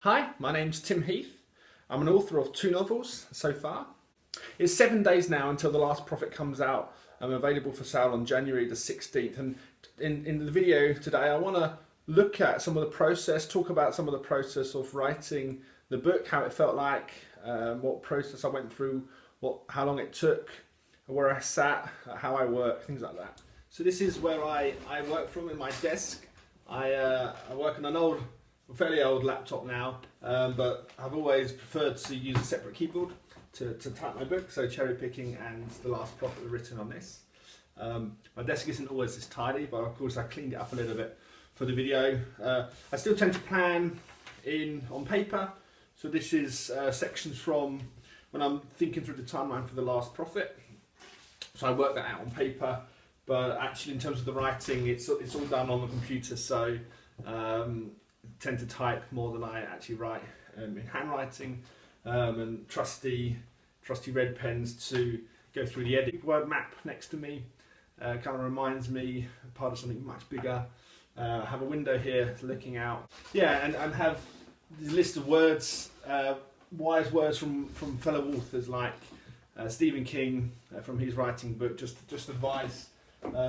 Hi, my name's Tim Heath. I'm an author of 2 novels so far. It's 7 days now until The Last Prophet comes out. I'm available for sale on January the 16th. And in the video today, I want to look at some of the process, talk about some of the process of writing the book, how it felt like, what process I went through, how long it took, where I sat, how I work, things like that. So this is where I work from in my desk. I work on a fairly old laptop now, but I've always preferred to use a separate keyboard to type my book. So Cherry Picking and The Last Prophet were written on this. My desk isn't always this tidy, but of course I cleaned it up a little bit for the video. I still tend to plan on paper. So this is sections from when I'm thinking through the timeline for The Last Prophet. So I work that out on paper, but actually in terms of the writing, it's all done on the computer. So tend to type more than I actually write in handwriting, and trusty red pens to go through the edit. Word map next to me kind of reminds me part of something much bigger. I have a window here looking out. Yeah, and have this list of words, wise words from fellow authors like Stephen King from his writing book, just advice.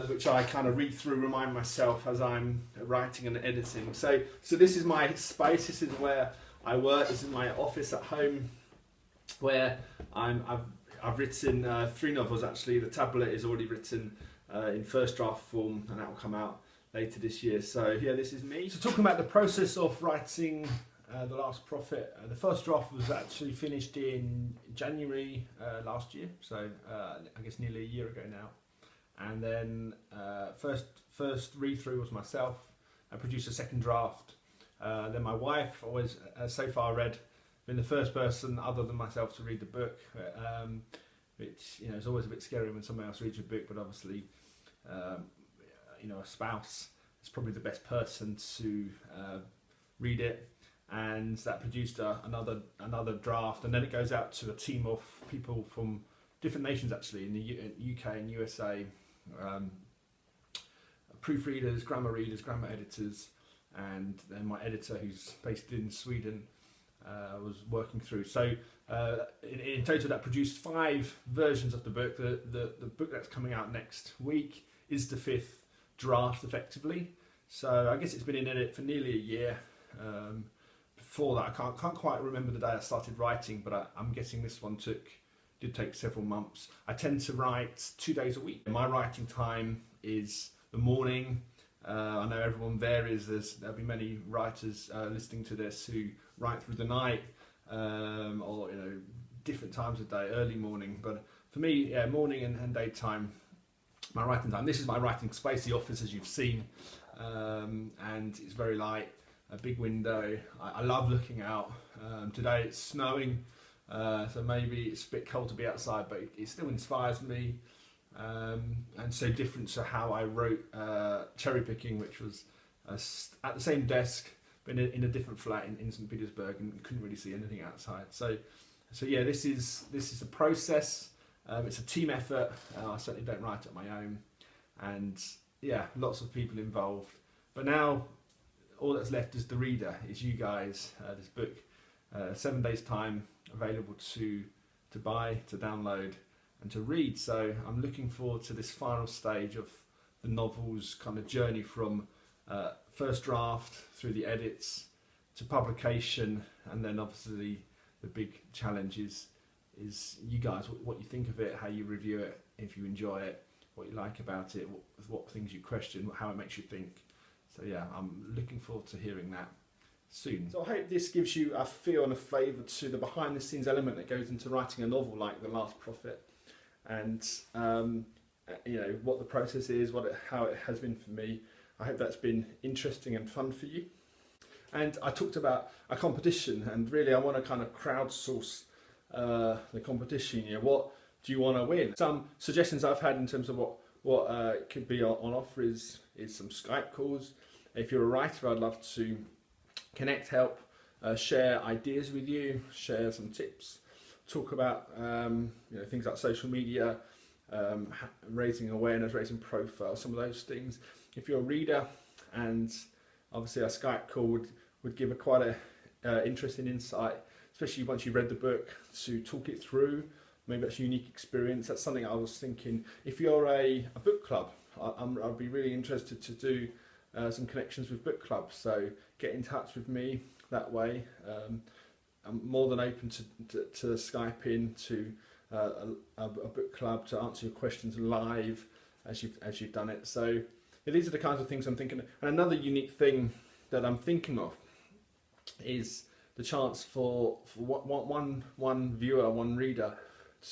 Which I kind of read through, remind myself as I'm writing and editing. So this is my space. This is where I work. This is my office at home, where I've written 3 novels actually. The tablet is already written in first draft form, and that will come out later this year. So yeah, this is me. So talking about the process of writing The Last Prophet, the first draft was actually finished in January last year. So I guess nearly a year ago now. And then first read through was myself. I produced a second draft. Then my wife, always so far been the first person other than myself to read the book, which is always a bit scary when someone else reads your book. But obviously, a spouse is probably the best person to read it, and that produced another draft. And then it goes out to a team of people from different nations actually in the UK and USA. Proofreaders, grammar readers, grammar editors, and then my editor, who's based in Sweden, was working through. So in total, that produced 5 versions of the book. The book that's coming out next week is the 5th draft, effectively. So I guess it's been in edit for nearly a year. Before that, I can't quite remember the day I started writing, but I'm guessing this one did take several months. I tend to write 2 days a week. My writing time is the morning. I know everyone varies. There'll be many writers listening to this who write through the night, or different times of day, early morning. But for me, yeah, morning and daytime, my writing time. This is my writing space, the office, as you've seen, and it's very light. A big window. I love looking out. Today it's snowing. So maybe it's a bit cold to be outside, but it still inspires me, and so different to how I wrote Cherry Picking, which was at the same desk but in a different flat in St. Petersburg, and couldn't really see anything outside. So yeah, this is a process. It's a team effort. I certainly don't write it on my own, and yeah, lots of people involved. But now all that's left is the reader, is you guys. This book, 7 days time, available to buy, to download, and to read. So I'm looking forward to this final stage of the novel's kind of journey from first draft through the edits to publication, and then obviously the big challenge is you guys, what you think of it, how you review it, if you enjoy it, what you like about it, what things you question, how it makes you think. So yeah, I'm looking forward to hearing that soon. So I hope this gives you a feel and a flavour to the behind the scenes element that goes into writing a novel like The Last Prophet, and what the process is, how it has been for me. I hope that's been interesting and fun for you. And I talked about a competition, and really I want to kind of crowdsource the competition. What do you want to win? Some suggestions I've had in terms of what could be on offer is some Skype calls. If you're a writer, I'd love to connect, help, share ideas with you, share some tips, talk about things like social media, raising awareness, raising profile, some of those things. If you're a reader, and obviously a Skype call would give quite a interesting insight, especially once you've read the book, to talk it through. Maybe that's a unique experience. That's something I was thinking. If you're a book club, I'd be really interested to do some connections with book clubs. So get in touch with me that way. I'm more than open to Skype in to a book club to answer your questions live as you've done it. So yeah, these are the kinds of things I'm thinking. And another unique thing that I'm thinking of is the chance for one viewer, one reader,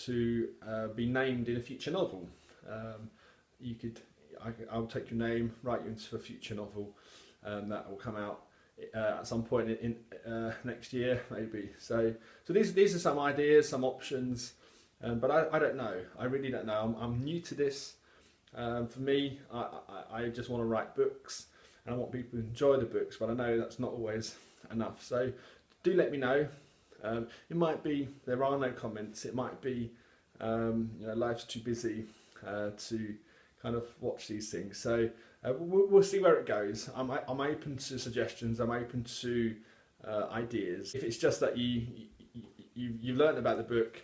to be named in a future novel. I'll take your name, write you into a future novel that will come out at some point in next year, maybe. So these are some ideas, some options, but I don't know. I really don't know. I'm new to this. For me, I just want to write books, and I want people to enjoy the books, but I know that's not always enough. So do let me know. It might be there are no comments. It might be life's too busy to kind of watch these things. So we'll see where it goes. I'm open to suggestions. I'm open to ideas. If it's just that you've learned about the book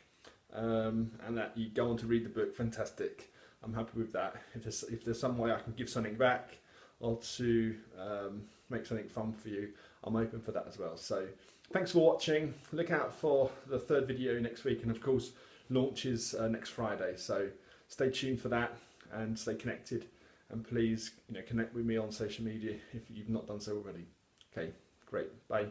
and that you go on to read the book, fantastic. I'm happy with that. If there's some way I can give something back or to make something fun for you, I'm open for that as well. So thanks for watching. Look out for the third video next week, and of course launches next Friday. So stay tuned for that and stay connected. And please, connect with me on social media if you've not done so already. Okay, great. Bye.